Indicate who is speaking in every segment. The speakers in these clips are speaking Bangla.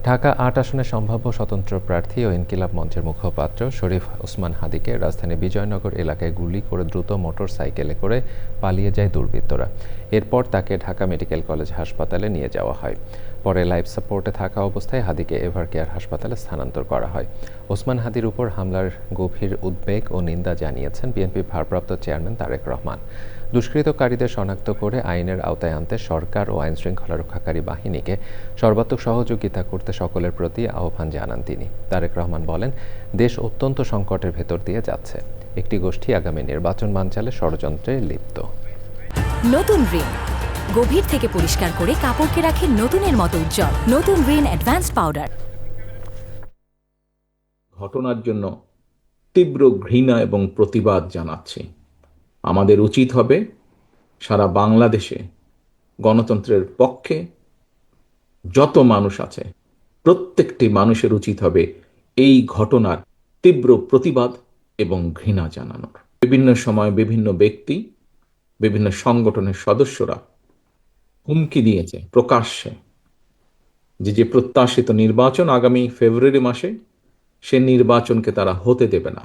Speaker 1: ঢাকা-৮ আসনে সম্ভাব্য স্বতন্ত্র প্রার্থী ও ইনকিলাব মঞ্চের মুখপাত্র শরীফ ওসমান হাদীকে রাজধানীর বিজয়নগর এলাকায় গুলি করে দ্রুত মোটরসাইকেলে করে পালিয়ে যায় দুর্বৃত্তরা। এরপর তাকে ঢাকা মেডিকেল কলেজ হাসপাতালে নিয়ে যাওয়া হয়। পরে লাইফ সাপোর্টে থাকা অবস্থায় হাদীকে এভার কেয়ার হাসপাতালে স্থানান্তর করা হয়। ওসমান হাদীর উপর হামলার গভীর উদ্বেগ ও নিন্দা জানিয়েছেন বিএনপির ভারপ্রাপ্ত চেয়ারম্যান তারেক রহমান। দুষ্কৃতকারীদের শনাক্ত করে আইনের আওতায় আনতে সরকার ও আইনশৃঙ্খলা রক্ষাকারী বাহিনীকে সর্বাত্মক সহযোগিতা করতে সকলের প্রতি আহ্বান জানান তিনি। তারেক রহমান বলেন, দেশ অত্যন্ত সংকটের ভেতর দিয়ে যাচ্ছে। একটি গোষ্ঠী আগামী নির্বাচন বানচালে ষড়যন্ত্রে লিপ্ত।
Speaker 2: নতুন রিন গভীর থেকে পরিষ্কার করে কাপড়কে রাখে নতুনের মতো উজ্জ্বল। নতুন রিন অ্যাডভান্সড পাউডার।
Speaker 3: ঘটনার জন্য তীব্র ঘৃণা এবং প্রতিবাদ জানাচ্ছি। আমাদের উচিত হবে সারা বাংলাদেশে গণতন্ত্রের পক্ষে যত মানুষ আছে প্রত্যেকটি মানুষের উচিত হবে এই ঘটনার তীব্র প্রতিবাদ এবং ঘৃণা জানানোর। বিভিন্ন সময় বিভিন্ন ব্যক্তি, বিভিন্ন সংগঠনের সদস্যরা হুমকি দিয়েছে প্রকাশ্যে যে প্রত্যাশিত নির্বাচন আগামী ফেব্রুয়ারি মাসে, সে নির্বাচনকে তারা হতে দেবে না,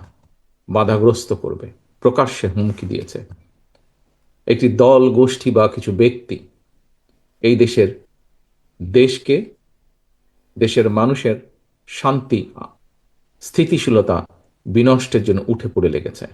Speaker 3: বাধাগ্রস্ত করবে, প্রকাশ্যে হুমকি দিয়েছে। একটি দল, গোষ্ঠী বা কিছু ব্যক্তি এই দেশকে, দেশের মানুষের শান্তি, স্থিতিশীলতা বিনষ্টের জন্য উঠে পড়ে লেগেছে।